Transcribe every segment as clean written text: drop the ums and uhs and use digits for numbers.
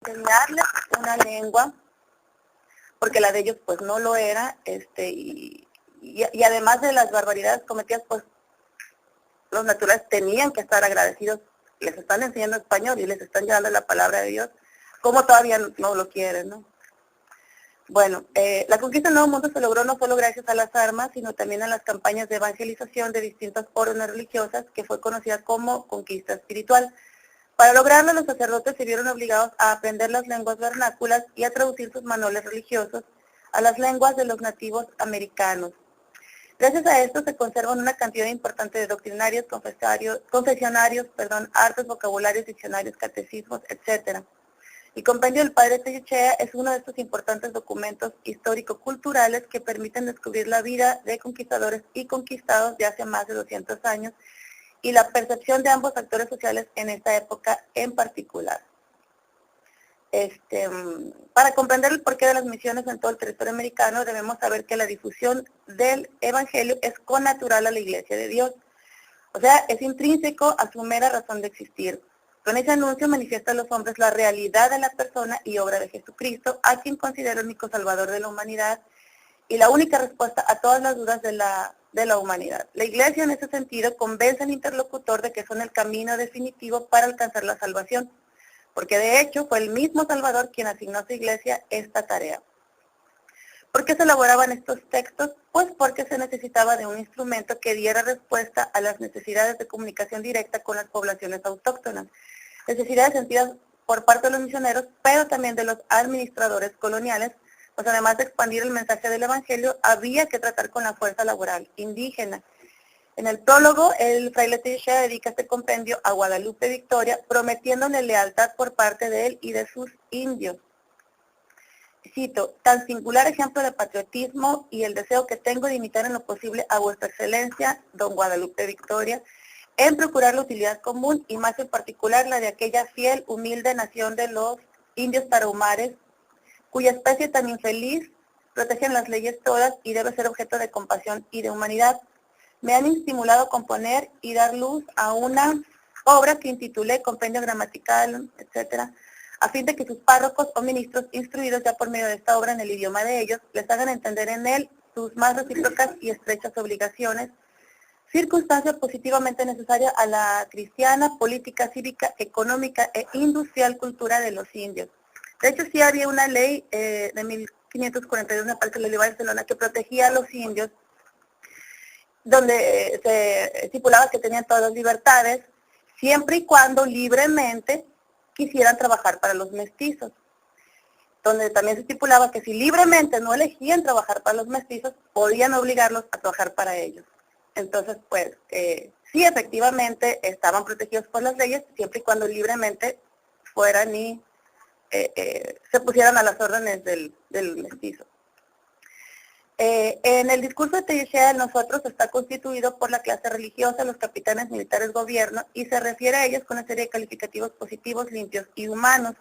enseñarles una lengua, porque la de ellos pues no lo era, y además de las barbaridades cometidas, pues los naturales tenían que estar agradecidos, les están enseñando español y les están llevando la palabra de Dios, como todavía no lo quieren, ¿no? Bueno, la conquista del Nuevo Mundo se logró no solo gracias a las armas, sino también a las campañas de evangelización de distintas órdenes religiosas, que fue conocida como conquista espiritual. Para lograrlo, los sacerdotes se vieron obligados a aprender las lenguas vernáculas y a traducir sus manuales religiosos a las lenguas de los nativos americanos. Gracias a esto se conservan una cantidad importante de doctrinarios, confesionarios, artes, vocabularios, diccionarios, catecismos, etc. El compendio del Padre Tellechea es uno de estos importantes documentos histórico-culturales que permiten descubrir la vida de conquistadores y conquistados de hace más de 200 años y la percepción de ambos actores sociales en esta época en particular. Para comprender el porqué de las misiones en todo el territorio americano, debemos saber que la difusión del Evangelio es connatural a la Iglesia de Dios. O sea, es intrínseco a su mera razón de existir. Con ese anuncio manifiesta a los hombres la realidad de la persona y obra de Jesucristo, a quien considera el único salvador de la humanidad y la única respuesta a todas las dudas de la humanidad. La Iglesia, en ese sentido, convence al interlocutor de que son el camino definitivo para alcanzar la salvación, porque de hecho fue el mismo Salvador quien asignó a su Iglesia esta tarea. ¿Por qué se elaboraban estos textos? Pues porque se necesitaba de un instrumento que diera respuesta a las necesidades de comunicación directa con las poblaciones autóctonas, necesidades sentidas por parte de los misioneros, pero también de los administradores coloniales, pues además de expandir el mensaje del Evangelio, había que tratar con la fuerza laboral indígena. En el prólogo, el fraile Tellechea dedica este compendio a Guadalupe Victoria, prometiéndole lealtad por parte de él y de sus indios. Cito: tan singular ejemplo de patriotismo y el deseo que tengo de imitar en lo posible a vuestra excelencia, don Guadalupe Victoria, en procurar la utilidad común y más en particular la de aquella fiel, humilde nación de los indios tarahumares, cuya especie tan infeliz protegen las leyes todas y debe ser objeto de compasión y de humanidad. Me han estimulado a componer y dar luz a una obra que intitulé Compendio Gramatical, etcétera, a fin de que sus párrocos o ministros instruidos ya por medio de esta obra en el idioma de ellos, les hagan entender en él sus más recíprocas y estrechas obligaciones, circunstancia positivamente necesaria a la cristiana, política, cívica, económica e industrial cultura de los indios. De hecho, sí había una ley de 1542, me parece, de la ley de Barcelona, que protegía a los indios, donde se estipulaba que tenían todas las libertades, siempre y cuando libremente quisieran trabajar para los mestizos, donde también se estipulaba que si libremente no elegían trabajar para los mestizos, podían obligarlos a trabajar para ellos. Entonces, pues, sí, efectivamente estaban protegidos por las leyes, siempre y cuando libremente fueran y se pusieran a las órdenes del mestizo. En el discurso de Tellechea de nosotros está constituido por la clase religiosa, los capitanes militares, gobierno, y se refiere a ellos con una serie de calificativos positivos, limpios y humanos.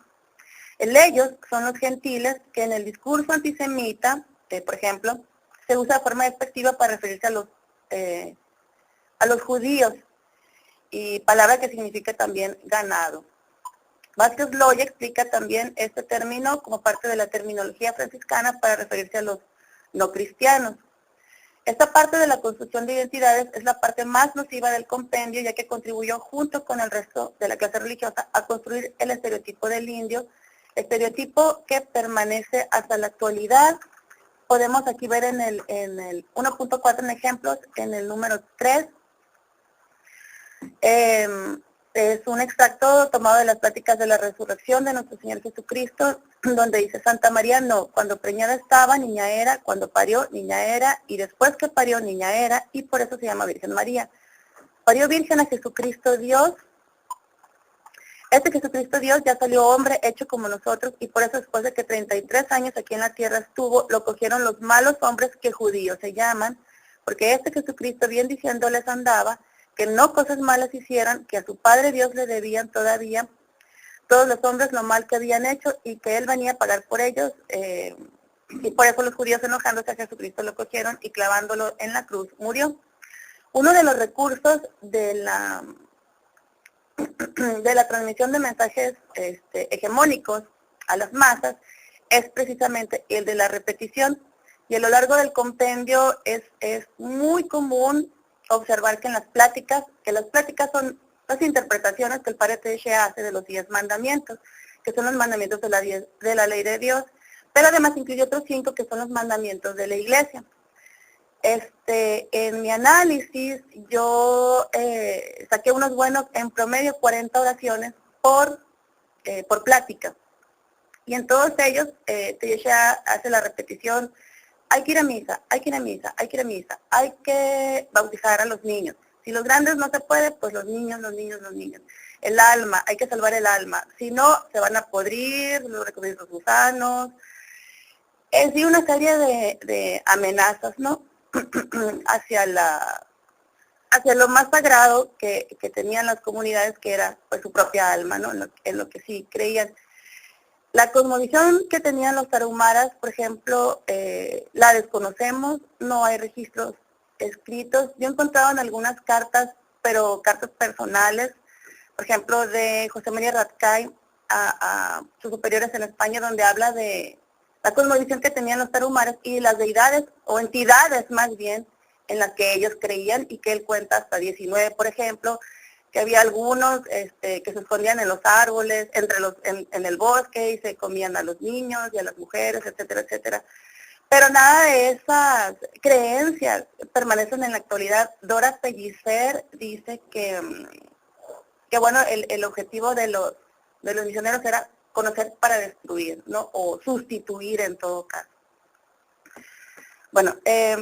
El ellos son los gentiles, que en el discurso antisemita, por ejemplo, se usa de forma despectiva para referirse a los judíos, y palabra que significa también ganado. Vázquez Loya explica también este término como parte de la terminología franciscana para referirse a los no cristianos. Esta parte de la construcción de identidades es la parte más nociva del compendio, ya que contribuyó junto con el resto de la clase religiosa a construir el estereotipo del indio, estereotipo que permanece hasta la actualidad. Podemos aquí ver en el 1.4 en ejemplos, en el número 3, es un extracto tomado de las pláticas de la resurrección de nuestro Señor Jesucristo, donde dice: Santa María no, cuando preñada estaba, niña era, cuando parió, niña era, y después que parió, niña era, y por eso se llama Virgen María. Parió virgen a Jesucristo Dios. Este Jesucristo Dios ya salió hombre, hecho como nosotros, y por eso después de que 33 años aquí en la tierra estuvo, lo cogieron los malos hombres que judíos se llaman, porque este Jesucristo bien diciéndoles andaba, que no cosas malas hicieran, que a su Padre Dios le debían todavía todos los hombres lo mal que habían hecho y que Él venía a pagar por ellos, y por eso los judíos, enojándose a Jesucristo, lo cogieron y clavándolo en la cruz murió. Uno de los recursos de la transmisión de mensajes hegemónicos a las masas es precisamente el de la repetición. Y a lo largo del compendio es muy común observar que las pláticas son las interpretaciones que el padre Teixeira hace de los 10 mandamientos, que son los mandamientos de la ley de Dios, pero además incluye otros 5 que son los mandamientos de la iglesia. En mi análisis yo saqué unos buenos, en promedio 40 oraciones por plática. Y en todos ellos Teixeira hace la repetición: hay que ir a misa, hay que ir a misa, hay que ir a misa, hay que bautizar a los niños. Si los grandes no se puede, pues los niños. El alma, hay que salvar el alma. Si no, se van a podrir, los recubiertos gusanos. Es decir, una serie de amenazas, ¿no? hacia lo más sagrado que tenían las comunidades, que era pues su propia alma, ¿no? En lo que sí creían. La cosmovisión que tenían los tarahumaras, por ejemplo, la desconocemos, no hay registros escritos. Yo he encontrado en algunas cartas, pero cartas personales, por ejemplo, de José María Ratcay a sus superiores en España, donde habla de la cosmovisión que tenían los tarahumaras y las deidades, o entidades más bien, en las que ellos creían, y que él cuenta hasta 19, por ejemplo, que había algunos que se escondían en los árboles, en el bosque, y se comían a los niños y a las mujeres, etcétera, etcétera. Pero nada de esas creencias permanecen en la actualidad. Dora Pellicer dice que bueno, el objetivo de los misioneros era conocer para destruir, ¿no? O sustituir en todo caso. Bueno,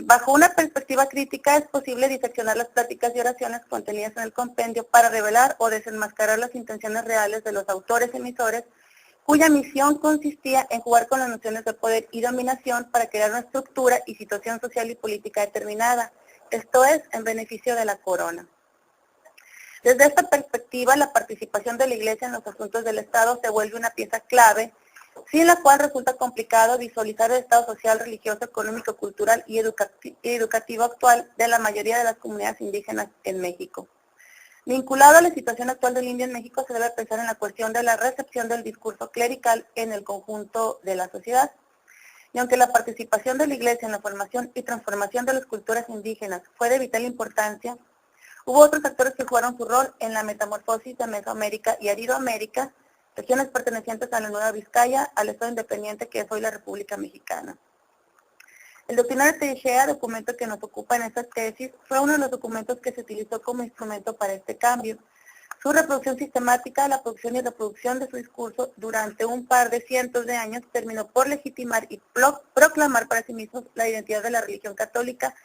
bajo una perspectiva crítica es posible diseccionar las pláticas y oraciones contenidas en el compendio para revelar o desenmascarar las intenciones reales de los autores emisores, cuya misión consistía en jugar con las nociones de poder y dominación para crear una estructura y situación social y política determinada, esto es, en beneficio de la corona. Desde esta perspectiva, la participación de la Iglesia en los asuntos del Estado se vuelve una pieza clave, sin la cual resulta complicado visualizar el estado social, religioso, económico, cultural y educativo actual de la mayoría de las comunidades indígenas en México. Vinculado a la situación actual del indio en México, se debe pensar en la cuestión de la recepción del discurso clerical en el conjunto de la sociedad. Y aunque la participación de la Iglesia en la formación y transformación de las culturas indígenas fue de vital importancia, hubo otros actores que jugaron su rol en la metamorfosis de Mesoamérica y Aridoamérica, regiones pertenecientes a la Nueva Vizcaya, al Estado independiente que es hoy la República Mexicana. El doctrinario Teixeira, documento que nos ocupa en esta tesis, fue uno de los documentos que se utilizó como instrumento para este cambio. Su reproducción sistemática, la producción y reproducción de su discurso durante un par de cientos de años terminó por legitimar y proclamar para sí mismos la identidad de la religión católica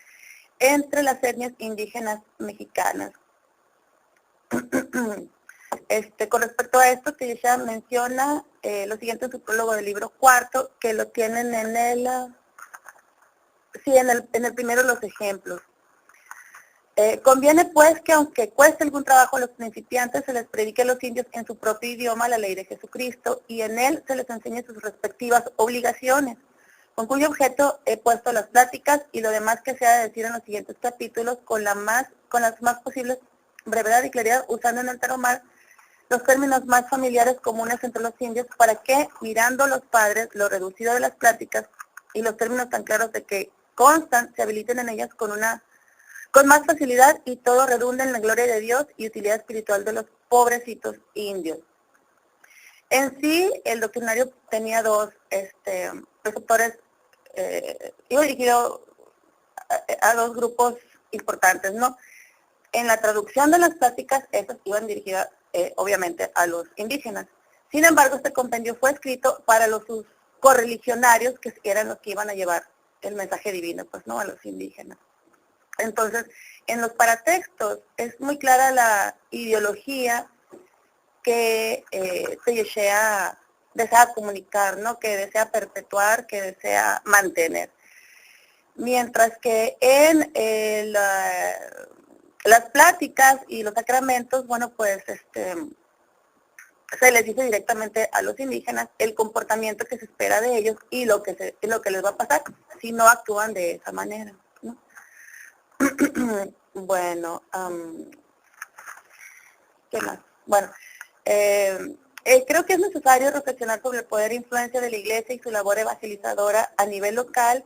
entre las etnias indígenas mexicanas. Con respecto a esto, Teixeira menciona lo siguiente en su prólogo del libro cuarto, que lo tienen en el primero los ejemplos. Conviene pues que aunque cueste algún trabajo a los principiantes, se les predique a los indios en su propio idioma la ley de Jesucristo y en él se les enseñe sus respectivas obligaciones, con cuyo objeto he puesto las pláticas y lo demás que se ha de decir en los siguientes capítulos con las más posibles brevedad y claridad, usando en el tarahumara los términos más familiares comunes entre los indios, para que, mirando los padres, lo reducido de las pláticas y los términos tan claros de que constan, se habiliten en ellas con más facilidad y todo redunda en la gloria de Dios y utilidad espiritual de los pobrecitos indios. En sí, el doctrinario tenía dos preceptores, iba dirigido a dos grupos importantes, ¿no? En la traducción de las pláticas, esas iban dirigidas obviamente a los indígenas. Sin embargo, este compendio fue escrito para sus correligionarios, que eran los que iban a llevar el mensaje divino, pues, ¿no?, a los indígenas. Entonces, en los paratextos es muy clara la ideología que Teixeira desea comunicar, ¿no?, que desea perpetuar, que desea mantener. Mientras que en las pláticas y los sacramentos, bueno, pues se les dice directamente a los indígenas el comportamiento que se espera de ellos y lo que les va a pasar si no actúan de esa manera, ¿no? Bueno, ¿qué más? Bueno, Creo que es necesario reflexionar sobre el poder e influencia de la Iglesia y su labor evangelizadora a nivel local,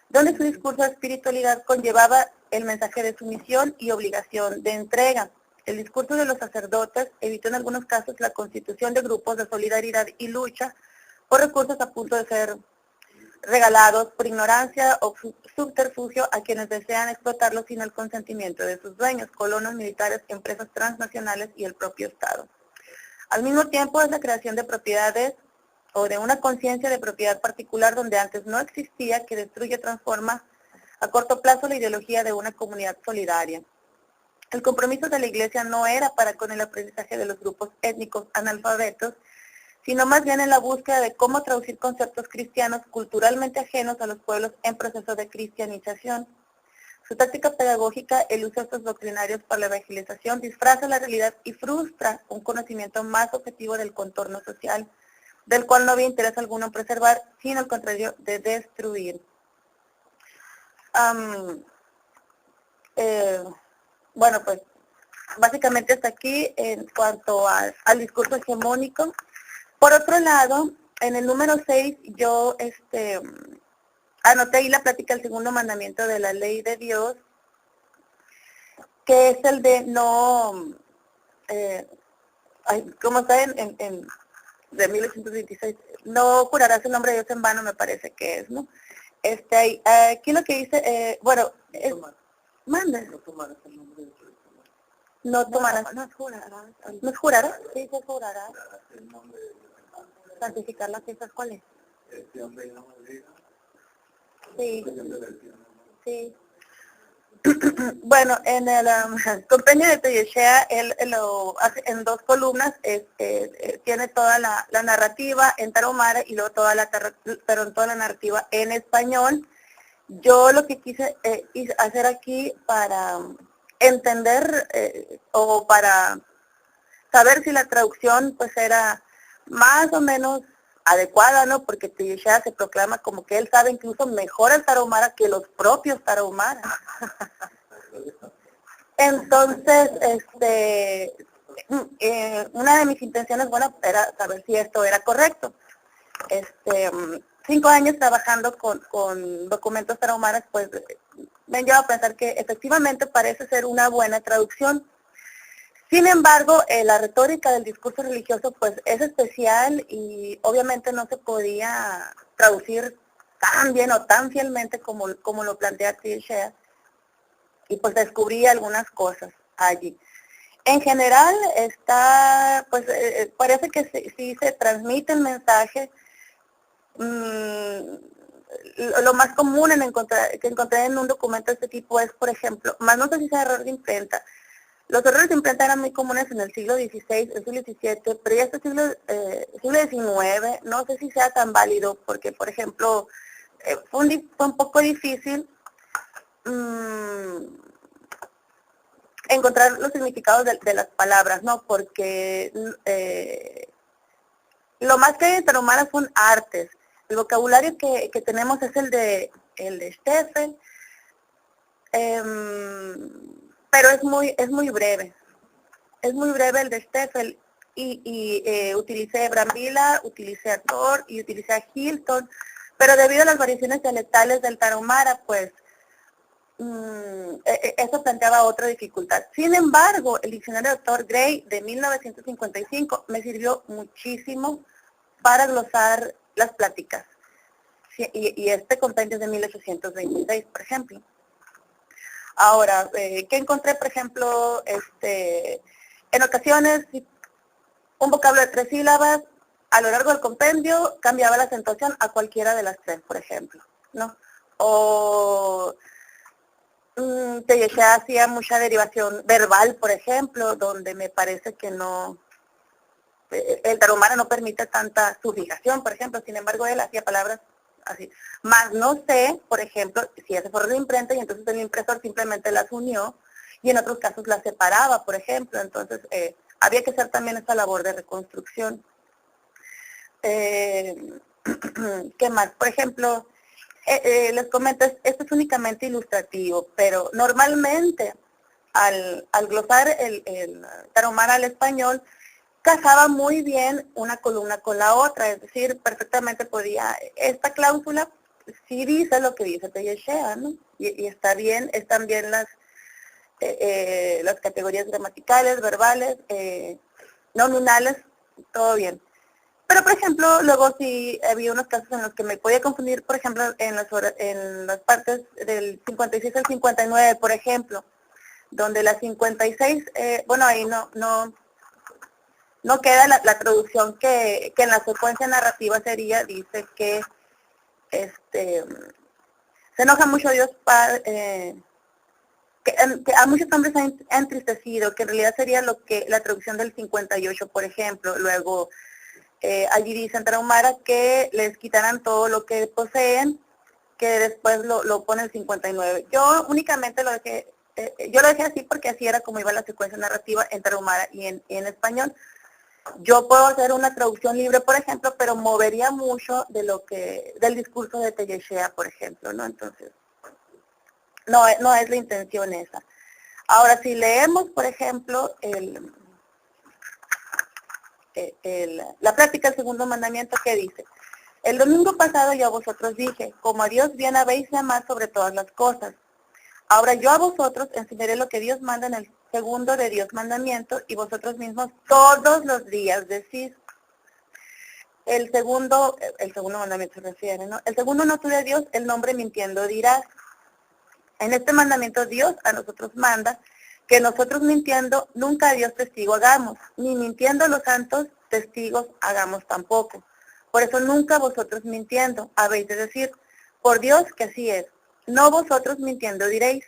donde su discurso de espiritualidad conllevaba el mensaje de sumisión y obligación de entrega. El discurso de los sacerdotes evitó en algunos casos la constitución de grupos de solidaridad y lucha por recursos a punto de ser regalados por ignorancia o subterfugio a quienes desean explotarlos sin el consentimiento de sus dueños, colonos militares, empresas transnacionales y el propio Estado. Al mismo tiempo es la creación de propiedades o de una conciencia de propiedad particular donde antes no existía, que destruye y transforma a corto plazo la ideología de una comunidad solidaria. El compromiso de la Iglesia no era para con el aprendizaje de los grupos étnicos analfabetos, sino más bien en la búsqueda de cómo traducir conceptos cristianos culturalmente ajenos a los pueblos en proceso de cristianización. Su táctica pedagógica, el uso de estos doctrinarios para la evangelización, disfraza la realidad y frustra un conocimiento más objetivo del contorno social, del cual no había interés alguno en preservar, sino al contrario, de destruir. Bueno, pues básicamente hasta aquí en cuanto al discurso hegemónico. Por otro lado, en el número 6 yo anoté ahí la plática del segundo mandamiento de la ley de Dios, que es el de no, como está de 1826, no jurarás el nombre de Dios en vano, me parece que es, ¿no? Aquí lo que dice, bueno, manda. No tomarás el nombre de Dios. No tomarás. No jurarás. ¿No jurarás? Sí, se jurará. Santificar las fiestas, ¿cuál es? Sí. Sí. Bueno, en el compendio de Teyeshea, él lo hace en 2 columnas, tiene toda la narrativa en tarahumara y luego toda la narrativa en español. Yo lo que quise hacer aquí para entender o para saber si la traducción pues era más o menos adecuada, ¿no? Porque Teyeshea se proclama como que él sabe incluso mejor el tarahumara que los propios tarahumaras. Entonces, una de mis intenciones, bueno, era saber si esto era correcto. 5 años trabajando con documentos tarahumaras, pues me han llevado a pensar que efectivamente parece ser una buena traducción. Sin embargo, la retórica del discurso religioso pues es especial y obviamente no se podía traducir tan bien o tan fielmente como lo plantea Teyeshea, y pues descubrí algunas cosas allí. En general parece que sí se transmite el mensaje. Lo más común que encontré en un documento de este tipo es, por ejemplo, más no sé si sea error de imprenta. Los errores de imprenta eran muy comunes en el siglo XVI, el siglo XVII, pero ya este siglo XIX, no sé si sea tan válido, porque, por ejemplo, fue un poco difícil encontrar los significados de las palabras, ¿no? Porque lo más que hay en tarahumara son artes. El vocabulario que tenemos es el de Steffel, pero es muy breve. Es muy breve el de Steffel y utilicé Brambila, utilicé a Thor y utilicé a Hilton, pero debido a las variaciones dialectales del tarahumara, pues eso planteaba otra dificultad. Sin embargo, el diccionario de Dr. Gray de 1955 me sirvió muchísimo para glosar las pláticas. Sí, y este compendio es de 1826, por ejemplo. Ahora, ¿qué encontré, por ejemplo? En ocasiones, un vocablo de 3 sílabas, a lo largo del compendio, cambiaba la acentuación a cualquiera de las 3, por ejemplo, ¿no? O Teyeshea hacía mucha derivación verbal, por ejemplo, donde me parece que no, el tarahumara no permite tanta sufijación, por ejemplo, sin embargo él hacía palabras así. Más no sé, por ejemplo, si ese fue de imprenta y entonces el impresor simplemente las unió y en otros casos las separaba, por ejemplo, entonces había que hacer también esta labor de reconstrucción. ¿Qué más? Por ejemplo, les comento, esto es únicamente ilustrativo, pero normalmente al glosar el tarahumara al español, casaba muy bien una columna con la otra, es decir, perfectamente podía, esta cláusula sí dice lo que dice Tellechea, ¿no? Y está bien, están bien las categorías gramaticales, verbales, nominales, todo bien. Pero, por ejemplo, luego sí había unos casos en los que me podía confundir, por ejemplo, en las partes del 56 al 59, por ejemplo, donde la 56, bueno, ahí no queda la traducción que en la secuencia narrativa sería, dice que se enoja mucho Dios Padre, que a muchos hombres ha entristecido, que en realidad sería lo que la traducción del 58, por ejemplo. Luego, allí dice en Tarahumara que les quitarán todo lo que poseen, que después lo pone el 59. Yo únicamente lo dejé, yo lo dejé así porque así era como iba la secuencia narrativa en Tarahumara y en español. Yo puedo hacer una traducción libre, por ejemplo, pero movería mucho del discurso de Tellechea, por ejemplo, ¿no? Entonces, no es la intención esa. Ahora, si leemos, por ejemplo, la práctica del segundo mandamiento, ¿qué dice? El domingo pasado yo a vosotros dije, como a Dios bien habéis de amar sobre todas las cosas. Ahora yo a vosotros enseñaré lo que Dios manda en el segundo de Dios mandamiento, y vosotros mismos todos los días decís. El segundo mandamiento se refiere, ¿no? El segundo no tú de Dios, el nombre mintiendo dirás. En este mandamiento Dios a nosotros manda que nosotros mintiendo nunca a Dios testigo hagamos, ni mintiendo los santos testigos hagamos tampoco. Por eso nunca vosotros mintiendo habéis de decir, por Dios que así es. No vosotros mintiendo diréis,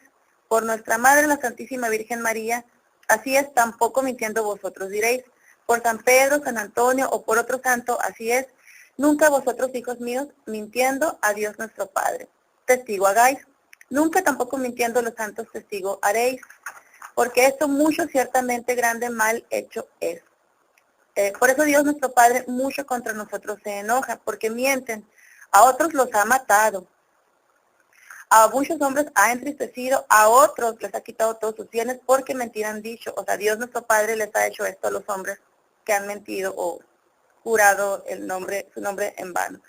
por nuestra Madre la Santísima Virgen María, así es, tampoco mintiendo vosotros diréis, por San Pedro, San Antonio o por otro santo, así es. Nunca vosotros, hijos míos, mintiendo a Dios nuestro Padre, testigo hagáis. Nunca tampoco mintiendo los santos testigo haréis, porque esto mucho ciertamente grande mal hecho es. Por eso Dios nuestro Padre mucho contra nosotros se enoja, porque mienten. A otros los ha matado. A muchos hombres ha entristecido, a otros les ha quitado todos sus bienes porque mentira han dicho. O sea, Dios nuestro Padre les ha hecho esto a los hombres que han mentido o jurado su nombre en vano.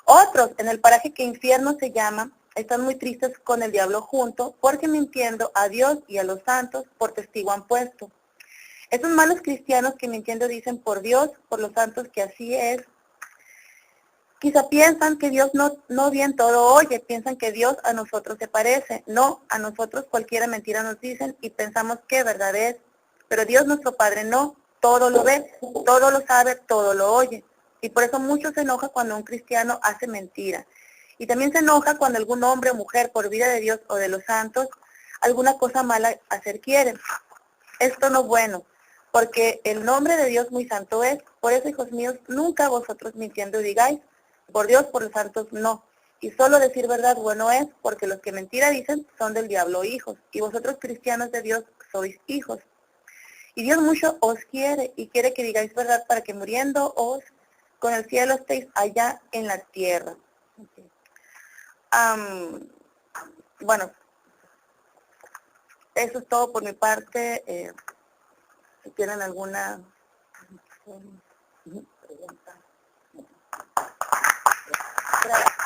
Otros, en el paraje que infierno se llama, están muy tristes con el diablo junto, porque mintiendo a Dios y a los santos, por testigo han puesto. Esos malos cristianos que mintiendo dicen por Dios, por los santos que así es, quizá piensan que Dios no bien todo oye, piensan que Dios a nosotros se parece. No, a nosotros cualquiera mentira nos dicen y pensamos que verdad es, pero Dios nuestro Padre no, todo lo ve, todo lo sabe, todo lo oye. Y por eso mucho se enoja cuando un cristiano hace mentira. Y también se enoja cuando algún hombre o mujer, por vida de Dios o de los santos, alguna cosa mala hacer quiere. Esto no es bueno, porque el nombre de Dios muy santo es. Por eso, hijos míos, nunca vosotros mintiendo digáis, por Dios, por los santos, no. Y solo decir verdad bueno es, porque los que mentira dicen son del diablo hijos. Y vosotros, cristianos de Dios, sois hijos. Y Dios mucho os quiere, y quiere que digáis verdad para que muriendo os con el cielo estéis allá en la tierra. Bueno, eso es todo por mi parte. Si tienen alguna pregunta. Gracias.